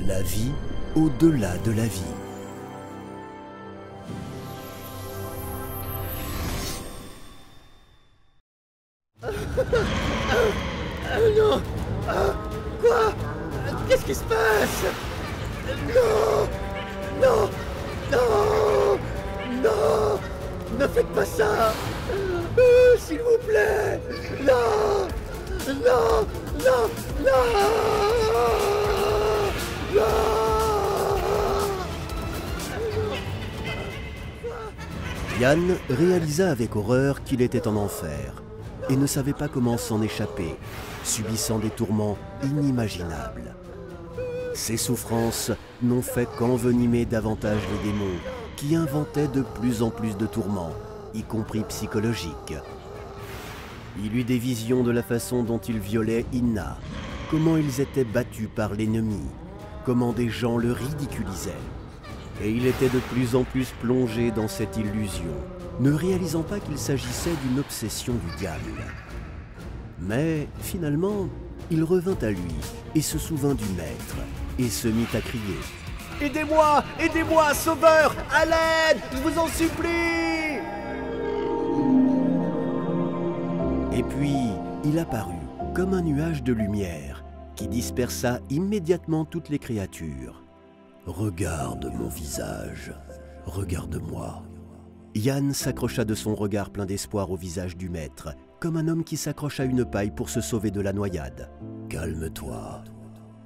La vie au-delà de la vie. Non. Quoi? Qu'est-ce qui se passe? Non. Non. Non. Non. Ne faites pas ça. S'il vous plaît. Non. Non. Non. Non. Yann réalisa avec horreur qu'il était en enfer et ne savait pas comment s'en échapper, subissant des tourments inimaginables. Ces souffrances n'ont fait qu'envenimer davantage les démons, qui inventaient de plus en plus de tourments, y compris psychologiques. Il eut des visions de la façon dont ils violaient Inna, comment ils étaient battus par l'ennemi, comment des gens le ridiculisaient. Et il était de plus en plus plongé dans cette illusion, ne réalisant pas qu'il s'agissait d'une obsession du diable. Mais finalement, il revint à lui et se souvint du maître et se mit à crier. « Aidez-moi! Aidez-moi, sauveur! À l'aide! Je vous en supplie !» Et puis, il apparut comme un nuage de lumière qui dispersa immédiatement toutes les créatures. « Regarde mon visage, regarde-moi. » Yann s'accrocha de son regard plein d'espoir au visage du maître, comme un homme qui s'accroche à une paille pour se sauver de la noyade. « Calme-toi.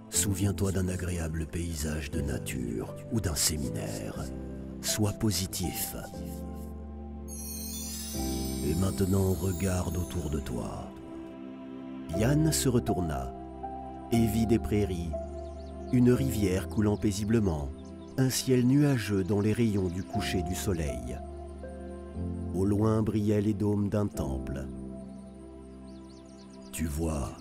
Souviens-toi d'un agréable paysage de nature ou d'un séminaire. Sois positif. Et maintenant, regarde autour de toi. » Yann se retourna et vit des prairies, une rivière coulant paisiblement, un ciel nuageux dans les rayons du coucher du soleil. Au loin brillaient les dômes d'un temple. Tu vois,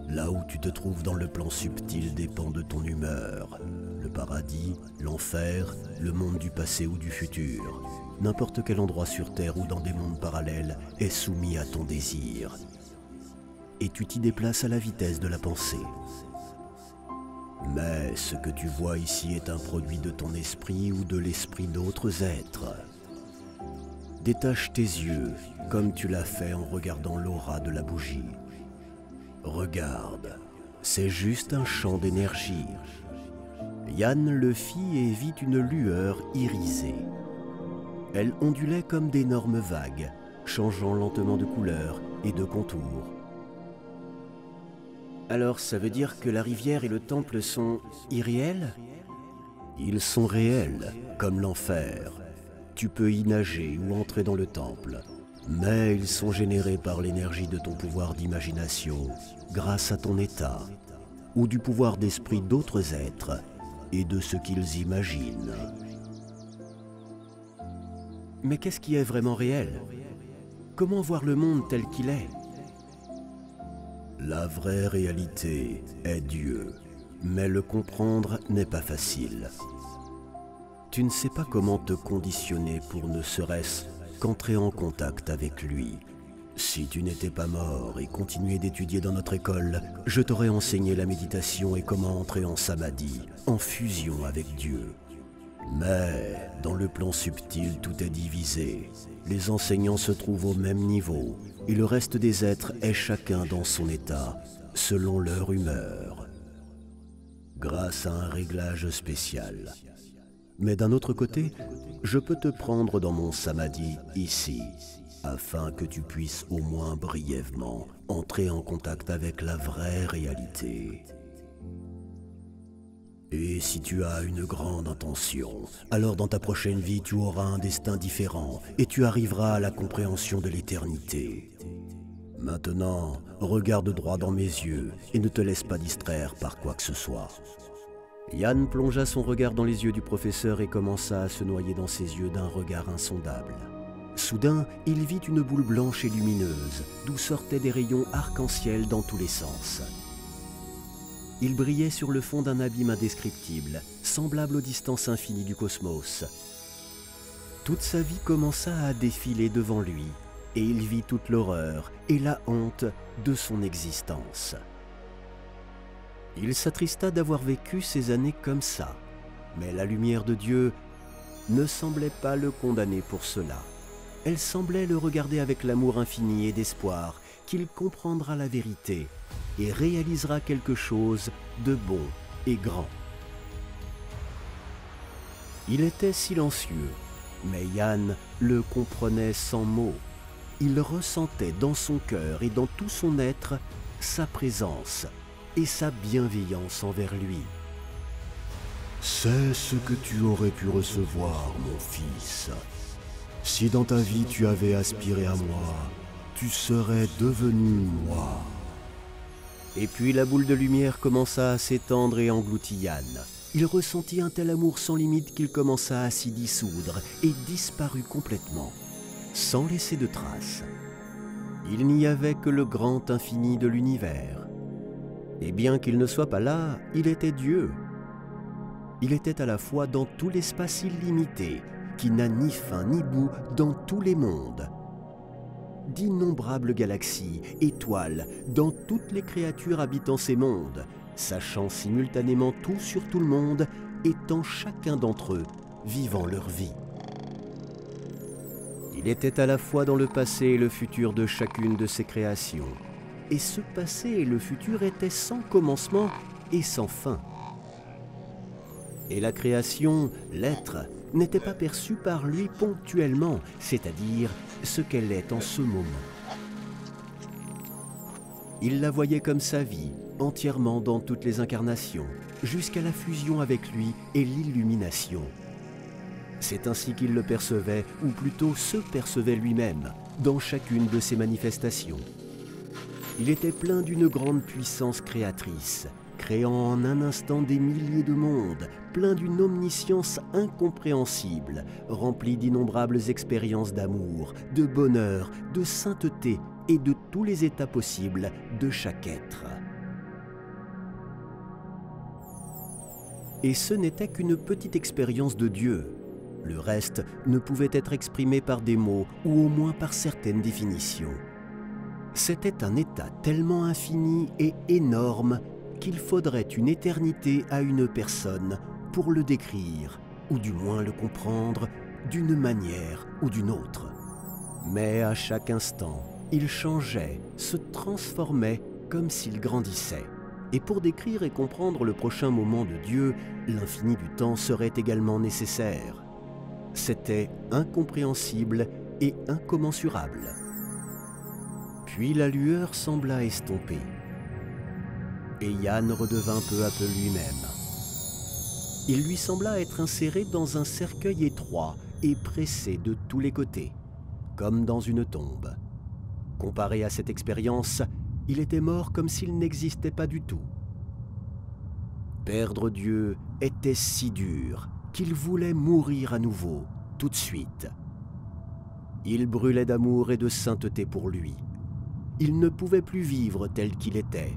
là où tu te trouves dans le plan subtil dépend de ton humeur. Le paradis, l'enfer, le monde du passé ou du futur. N'importe quel endroit sur Terre ou dans des mondes parallèles est soumis à ton désir. Et tu t'y déplaces à la vitesse de la pensée. Mais ce que tu vois ici est un produit de ton esprit ou de l'esprit d'autres êtres. Détache tes yeux, comme tu l'as fait en regardant l'aura de la bougie. Regarde, c'est juste un champ d'énergie. Yann le fit et vit une lueur irisée. Elle ondulait comme d'énormes vagues, changeant lentement de couleur et de contour. Alors ça veut dire que la rivière et le temple sont irréels? Ils sont réels, comme l'enfer. Tu peux y nager ou entrer dans le temple. Mais ils sont générés par l'énergie de ton pouvoir d'imagination, grâce à ton état, ou du pouvoir d'esprit d'autres êtres et de ce qu'ils imaginent. Mais qu'est-ce qui est vraiment réel? Comment voir le monde tel qu'il est? La vraie réalité est Dieu, mais le comprendre n'est pas facile. Tu ne sais pas comment te conditionner pour ne serait-ce qu'entrer en contact avec lui. Si tu n'étais pas mort et continuais d'étudier dans notre école, je t'aurais enseigné la méditation et comment entrer en samadhi, en fusion avec Dieu. Mais dans le plan subtil, tout est divisé. Les enseignants se trouvent au même niveau et le reste des êtres est chacun dans son état, selon leur humeur, grâce à un réglage spécial. Mais d'un autre côté, je peux te prendre dans mon samadhi ici, afin que tu puisses au moins brièvement entrer en contact avec la vraie réalité. Et si tu as une grande intention, alors dans ta prochaine vie tu auras un destin différent et tu arriveras à la compréhension de l'éternité. Maintenant, regarde droit dans mes yeux et ne te laisse pas distraire par quoi que ce soit. Yann plongea son regard dans les yeux du professeur et commença à se noyer dans ses yeux d'un regard insondable. Soudain, il vit une boule blanche et lumineuse, d'où sortaient des rayons arc-en-ciel dans tous les sens. Il brillait sur le fond d'un abîme indescriptible, semblable aux distances infinies du cosmos. Toute sa vie commença à défiler devant lui, et il vit toute l'horreur et la honte de son existence. Il s'attrista d'avoir vécu ces années comme ça, mais la lumière de Dieu ne semblait pas le condamner pour cela. Elle semblait le regarder avec l'amour infini et d'espoir qu'il comprendra la vérité et réalisera quelque chose de bon et grand. Il était silencieux, mais Yann le comprenait sans mots. Il ressentait dans son cœur et dans tout son être sa présence et sa bienveillance envers lui. « C'est ce que tu aurais pu recevoir, mon fils. Si dans ta vie tu avais aspiré à moi, tu serais devenu moi. » Et puis la boule de lumière commença à s'étendre et engloutit Yann. Il ressentit un tel amour sans limite qu'il commença à s'y dissoudre et disparut complètement, sans laisser de traces. Il n'y avait que le grand infini de l'univers. Et bien qu'il ne soit pas là, il était Dieu. Il était à la fois dans tout l'espace illimité, qui n'a ni fin ni bout dans tous les mondes. D'innombrables galaxies, étoiles, dans toutes les créatures habitant ces mondes, sachant simultanément tout sur tout le monde, étant chacun d'entre eux, vivant leur vie. Il était à la fois dans le passé et le futur de chacune de ses créations. Et ce passé et le futur étaient sans commencement et sans fin. Et la création, l'être, n'était pas perçue par lui ponctuellement, c'est-à-dire ce qu'elle est en ce moment. Il la voyait comme sa vie, entièrement dans toutes les incarnations, jusqu'à la fusion avec lui et l'illumination. C'est ainsi qu'il le percevait, ou plutôt se percevait lui-même, dans chacune de ses manifestations. Il était plein d'une grande puissance créatrice, créant en un instant des milliers de mondes, plein d'une omniscience incompréhensible, rempli d'innombrables expériences d'amour, de bonheur, de sainteté et de tous les états possibles de chaque être. Et ce n'était qu'une petite expérience de Dieu. Le reste ne pouvait être exprimé par des mots ou au moins par certaines définitions. C'était un état tellement infini et énorme qu'il faudrait une éternité à une personne pour le décrire, ou du moins le comprendre d'une manière ou d'une autre. Mais à chaque instant, il changeait, se transformait comme s'il grandissait. Et pour décrire et comprendre le prochain moment de Dieu, l'infini du temps serait également nécessaire. C'était incompréhensible et incommensurable. Puis la lueur sembla estomper. Et Yann redevint peu à peu lui-même. Il lui sembla être inséré dans un cercueil étroit et pressé de tous les côtés, comme dans une tombe. Comparé à cette expérience, il était mort comme s'il n'existait pas du tout. Perdre Dieu était si dur qu'il voulait mourir à nouveau, tout de suite. Il brûlait d'amour et de sainteté pour lui. Il ne pouvait plus vivre tel qu'il était,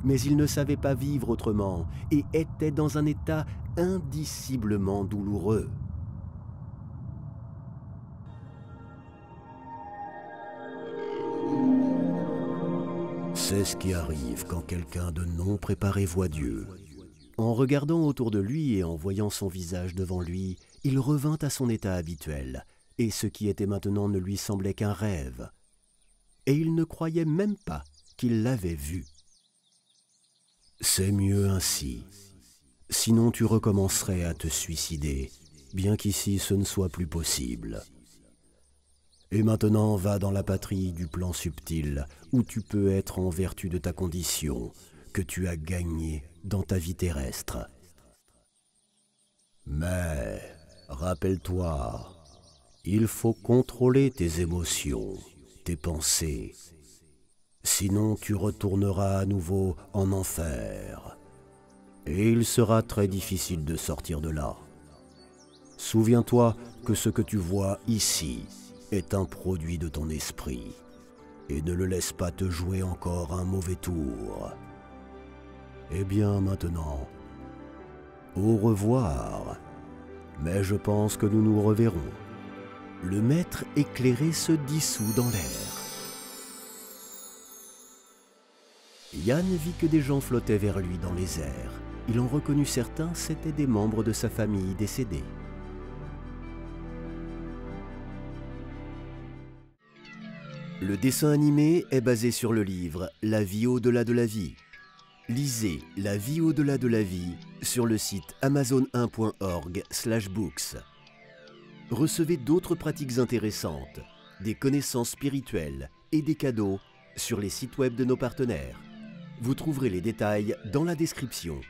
mais il ne savait pas vivre autrement et était dans un état indiciblement douloureux. C'est ce qui arrive quand quelqu'un de non préparé voit Dieu. En regardant autour de lui et en voyant son visage devant lui, il revint à son état habituel, et ce qui était maintenant ne lui semblait qu'un rêve. Et il ne croyait même pas qu'il l'avait vu. C'est mieux ainsi. Sinon tu recommencerais à te suicider, bien qu'ici ce ne soit plus possible. Et maintenant va dans la patrie du plan subtil, où tu peux être en vertu de ta condition, que tu as gagnée dans ta vie terrestre. Mais, rappelle-toi, il faut contrôler tes émotions, tes pensées. Sinon tu retourneras à nouveau en enfer. Et il sera très difficile de sortir de là. Souviens-toi que ce que tu vois ici est un produit de ton esprit. Et ne le laisse pas te jouer encore un mauvais tour. Eh bien maintenant, au revoir. Mais je pense que nous nous reverrons. Le maître éclairé se dissout dans l'air. Yann vit que des gens flottaient vers lui dans les airs. Il en reconnut certains, c'étaient des membres de sa famille décédés. Le dessin animé est basé sur le livre « La vie au-delà de la vie ». Lisez « La vie au-delà de la vie » sur le site amazon1.org/books. Recevez d'autres pratiques intéressantes, des connaissances spirituelles et des cadeaux sur les sites web de nos partenaires. Vous trouverez les détails dans la description.